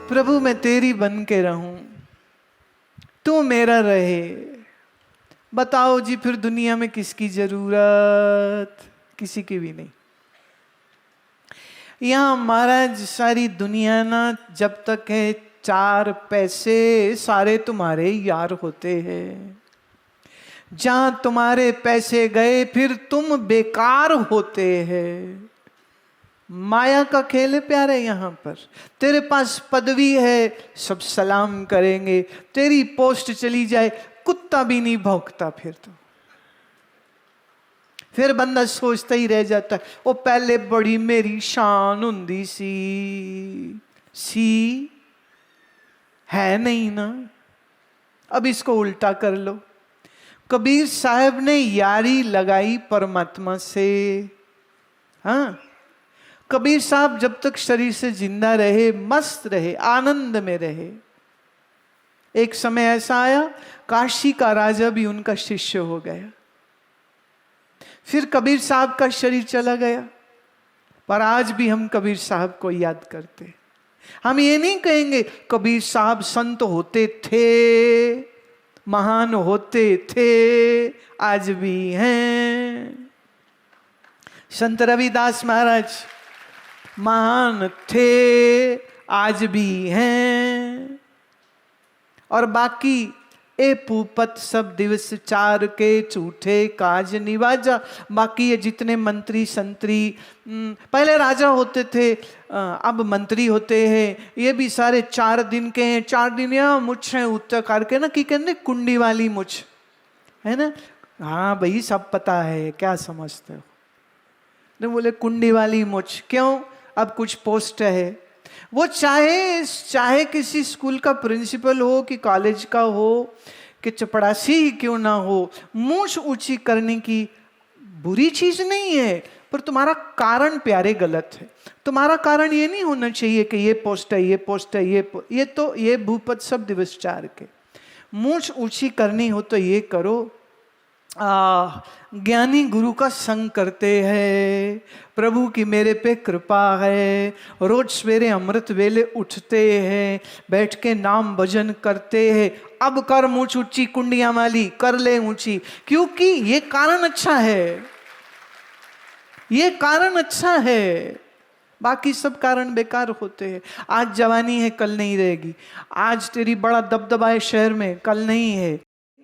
प्रभु मैं तेरी बन के रहूं, तू मेरा रहे। बताओ जी फिर दुनिया में किसकी जरूरत? किसी की भी नहीं। यहां महाराज सारी दुनिया ना जब तक है चार पैसे सारे तुम्हारे यार होते हैं। जहां तुम्हारे पैसे गए फिर तुम बेकार होते हैं। माया का खेल है प्यारे। यहां पर तेरे पास पदवी है, सब सलाम करेंगे। तेरी पोस्ट चली जाए, कुत्ता भी नहीं भौंकता। फिर बंदा सोचता ही रह जाता है, वो पहले बड़ी मेरी शान हुंदी सी है नहीं ना। अब इसको उल्टा कर लो। कबीर साहब ने यारी लगाई परमात्मा से। हाँ, कबीर साहब जब तक शरीर से जिंदा रहे, मस्त रहे, आनंद में रहे। एक समय ऐसा आया, काशी का राजा भी उनका शिष्य हो गया। फिर कबीर साहब का शरीर चला गया, पर आज भी हम कबीर साहब को याद करते। हम ये नहीं कहेंगे कबीर साहब संत होते थे, महान होते थे, आज भी हैं। संत रविदास महाराज महान थे, आज भी हैं। और बाकी ए पूपत सब दिवस चार के झूठे काज निवाजा। बाकी ये जितने मंत्री संतरी पहले राजा होते थे, अब मंत्री होते हैं, ये भी सारे 4 दिन के हैं। 4 दिन या मुछ है उत्तर करके ना, कि कहते कुंडी वाली मुछ है ना। हाँ भाई सब पता है, क्या समझते हो? तो बोले कुंडी वाली मुछ क्यों? अब कुछ पोस्ट है। वो चाहे किसी स्कूल का प्रिंसिपल हो कि कॉलेज का हो कि चपड़ासी ही क्यों ना हो, मूंछ ऊंची करने की बुरी चीज नहीं है, पर तुम्हारा कारण प्यारे गलत है। तुम्हारा कारण ये नहीं होना चाहिए कि ये पोस्ट है, ये पोस्ट है, ये भूपत सब दिवस 4 के। मूंछ ऊंची करनी हो तो ये करो, ज्ञानी गुरु का संग करते हैं, प्रभु की मेरे पे कृपा है, रोज सवेरे अमृत वेले उठते हैं, बैठ के नाम भजन करते हैं। अब कर मूंछ ऊंची कुंडियां वाली, कर ले ऊंची, क्योंकि ये कारण अच्छा है, ये कारण अच्छा है। बाकी सब कारण बेकार होते हैं। आज जवानी है, कल नहीं रहेगी। आज तेरी बड़ा दबदबा है शहर में, कल नहीं है।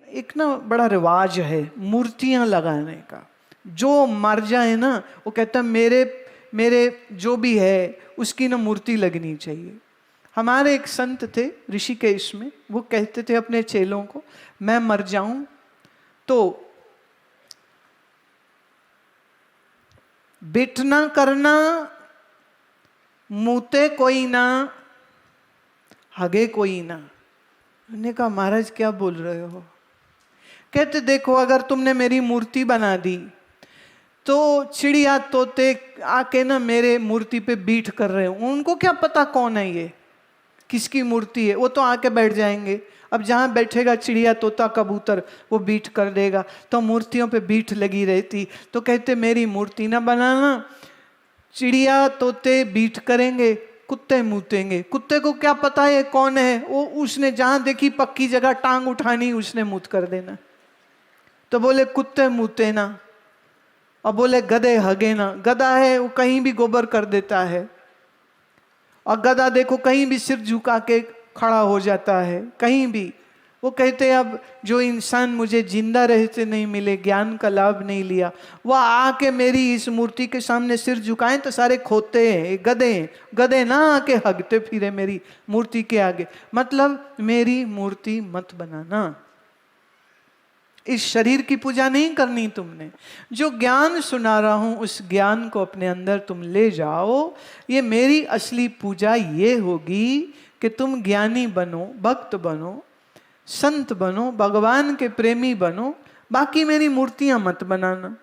एक ना बड़ा रिवाज है मूर्तियां लगाने का। जो मर जाए ना, वो कहता है मेरे जो भी है उसकी ना मूर्ति लगनी चाहिए। हमारे एक संत थे ऋषिकेश में, वो कहते थे अपने चेलों को, मैं मर जाऊं तो बिटना करना, मुते कोई ना, हगे कोई ना। मैंने कहा महाराज क्या बोल रहे हो? कहते देखो अगर तुमने मेरी मूर्ति बना दी तो चिड़िया तोते आके ना मेरे मूर्ति पे बीट कर रहे हो, उनको क्या पता कौन है ये, किसकी मूर्ति है? वो तो आके बैठ जाएंगे। अब जहाँ बैठेगा चिड़िया तोता कबूतर, वो बीट कर देगा, तो मूर्तियों पे बीट लगी रहती। तो कहते मेरी मूर्ति ना बनाना, चिड़िया तोते बीट करेंगे, कुत्ते मूतेंगे। कुत्ते को क्या पता है कौन है? वो उसने जहां देखी पक्की जगह टांग उठानी, उसने मूत कर देना। तो बोले कुत्ते मूते ना, और बोले गधे हगे ना। गधा है वो कहीं भी गोबर कर देता है, और गधा देखो कहीं भी सिर झुका के खड़ा हो जाता है, कहीं भी। वो कहते हैं अब जो इंसान मुझे जिंदा रहते नहीं मिले, ज्ञान का लाभ नहीं लिया, वह आके मेरी इस मूर्ति के सामने सिर झुकाएं तो सारे खोते हैं, गधे ना आके हगते फिरे मेरी मूर्ति के आगे। मतलब मेरी मूर्ति मत बनाना। इस शरीर की पूजा नहीं करनी तुमने। जो ज्ञान सुना रहा हूं उस ज्ञान को अपने अंदर तुम ले जाओ। ये मेरी असली पूजा ये होगी कि तुम ज्ञानी बनो, भक्त बनो, संत बनो, भगवान के प्रेमी बनो, बाकी मेरी मूर्तियां मत बनाना।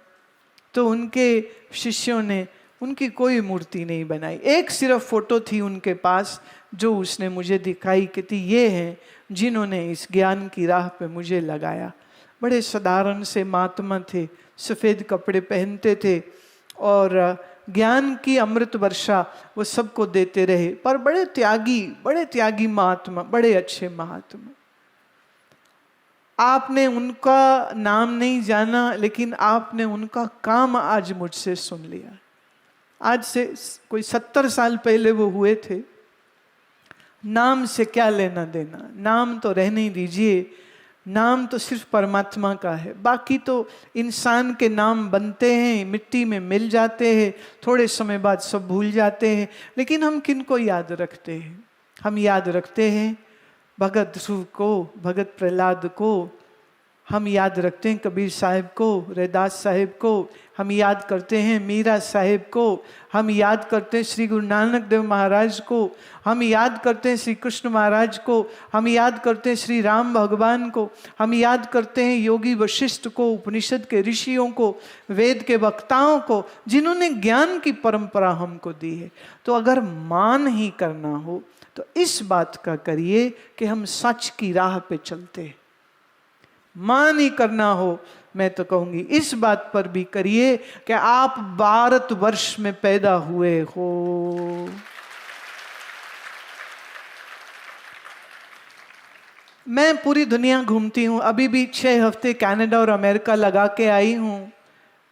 तो उनके शिष्यों ने उनकी कोई मूर्ति नहीं बनाई। एक सिर्फ फोटो थी उनके पास जो उसने मुझे दिखाई कि थी ये हैं जिन्होंने इस ज्ञान की राह पे मुझे लगाया। बड़े साधारण से महात्मा थे, सफ़ेद कपड़े पहनते थे और ज्ञान की अमृत वर्षा वो सबको देते रहे। पर बड़े त्यागी महात्मा, बड़े अच्छे महात्मा। आपने उनका नाम नहीं जाना, लेकिन आपने उनका काम आज मुझसे सुन लिया। आज से कोई 70 साल पहले वो हुए थे। नाम से क्या लेना देना, नाम तो रहने ही दीजिए। नाम तो सिर्फ परमात्मा का है, बाकी तो इंसान के नाम बनते हैं, मिट्टी में मिल जाते हैं, थोड़े समय बाद सब भूल जाते हैं। लेकिन हम किन को याद रखते हैं? हम याद रखते हैं भगत ध्रुव को, भगत प्रहलाद को, हम याद रखते हैं कबीर साहिब को, रैदास साहिब को, हम याद करते हैं मीरा साहिब को, हम याद करते हैं श्री गुरु नानक देव महाराज को, हम याद करते हैं श्री कृष्ण महाराज को, हम याद करते हैं श्री राम भगवान को, हम याद करते हैं योगी वशिष्ठ को, उपनिषद के ऋषियों को, वेद के वक्ताओं को, जिन्होंने ज्ञान की परंपरा हमको दी है। तो अगर मान ही करना हो तो इस बात का करिए कि हम सच की राह पे चलते हैं। मान ही करना हो, मैं तो कहूंगी इस बात पर भी करिए कि आप भारतवर्ष में पैदा हुए हो। मैं पूरी दुनिया घूमती हूँ, अभी भी 6 हफ्ते कनाडा और अमेरिका लगा के आई हूँ।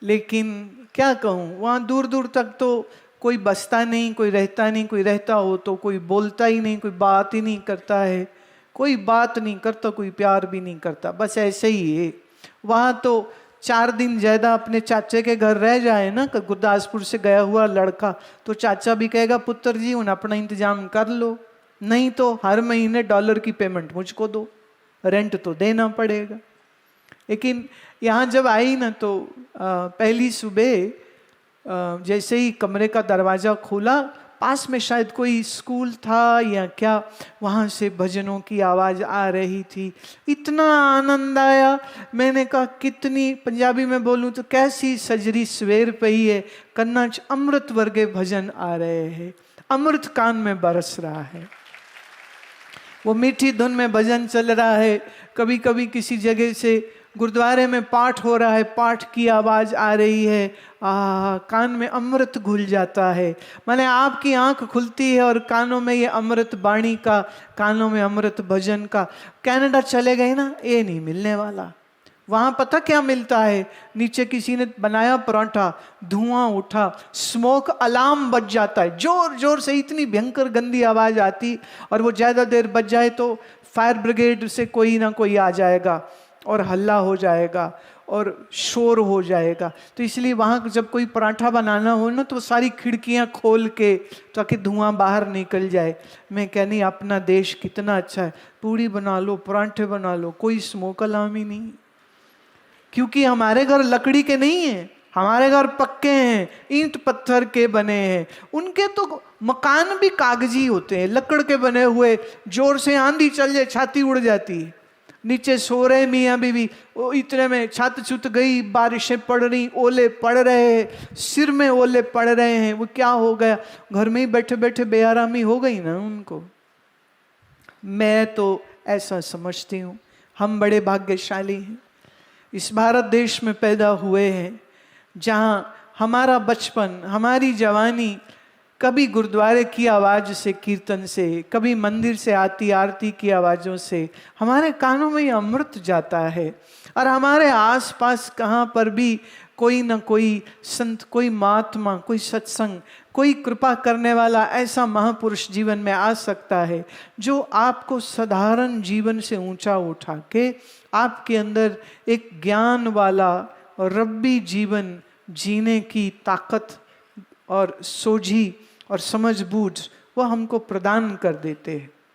लेकिन क्या कहूँ, वहाँ दूर दूर तक तो कोई बसता नहीं, कोई रहता नहीं, कोई रहता हो तो कोई बोलता ही नहीं, कोई बात ही नहीं करता है, कोई बात नहीं करता, कोई प्यार भी नहीं करता, बस ऐसे ही है। वहाँ तो 4 दिन ज़्यादा अपने चाचे के घर रह जाए ना, गुरदासपुर से गया हुआ लड़का, तो चाचा भी कहेगा पुत्र जी उन अपना इंतजाम कर लो, नहीं तो हर महीने $1 की पेमेंट मुझको दो, रेंट तो देना पड़ेगा। लेकिन यहाँ जब आई ना तो पहली सुबह जैसे ही कमरे का दरवाज़ा खोला, पास में शायद कोई स्कूल था या क्या, वहाँ से भजनों की आवाज़ आ रही थी। इतना आनंद आया, मैंने कहा कितनी, पंजाबी में बोलूँ तो कैसी सजरी सवेर पई है, कन्ना च अमृत वर्गे भजन आ रहे हैं, अमृत कान में बरस रहा है। वो मीठी धुन में भजन चल रहा है। कभी कभी किसी जगह से गुरुद्वारे में पाठ हो रहा है, पाठ की आवाज़ आ रही है, कान में अमृत घुल जाता है। माने आपकी आंख खुलती है और कानों में ये अमृत बाणी का, कानों में अमृत भजन का। कनाडा चले गए ना, ये नहीं मिलने वाला। वहाँ पता क्या मिलता है, नीचे किसी ने बनाया पराठा, धुआं उठा, स्मोक अलार्म बज जाता है, जोर जोर से इतनी भयंकर गंदी आवाज़ आती, और वो ज़्यादा देर बज जाए तो फायर ब्रिगेड से कोई ना कोई आ जाएगा और हल्ला हो जाएगा और शोर हो जाएगा। तो इसलिए वहाँ जब कोई पराठा बनाना हो ना तो सारी खिड़कियाँ खोल के ताकि धुआं बाहर निकल जाए। मैं कहनी अपना देश कितना अच्छा है, पूड़ी बना लो, पराठे बना लो, कोई स्मोक अलार्म ही नहीं, क्योंकि हमारे घर लकड़ी के नहीं है, हमारे घर पक्के हैं, ईंट पत्थर के बने हैं। उनके तो मकान भी कागजी होते हैं, लकड़ के बने हुए, जोर से आंधी चल जाए छाती उड़ जाती है। नीचे सो रहे मियाँ बीवी, वो इतने में छत छुत गई, बारिशें पड़ रही, ओले पड़ रहे हैं, सिर में ओले पड़ रहे हैं। वो क्या हो गया, घर में ही बैठे बैठे बेआरामी हो गई ना उनको। मैं तो ऐसा समझती हूँ हम बड़े भाग्यशाली हैं, इस भारत देश में पैदा हुए हैं जहाँ हमारा बचपन, हमारी जवानी कभी गुरुद्वारे की आवाज़ से, कीर्तन से, कभी मंदिर से आती आरती की आवाज़ों से हमारे कानों में ये अमृत जाता है। और हमारे आसपास कहाँ पर भी कोई न कोई संत, कोई महात्मा, कोई सत्संग, कोई कृपा करने वाला ऐसा महापुरुष जीवन में आ सकता है जो आपको साधारण जीवन से ऊंचा उठा के आपके अंदर एक ज्ञान वाला और रब्बी जीवन जीने की ताकत और सोझी और समझ बूझ वो हमको प्रदान कर देते हैं।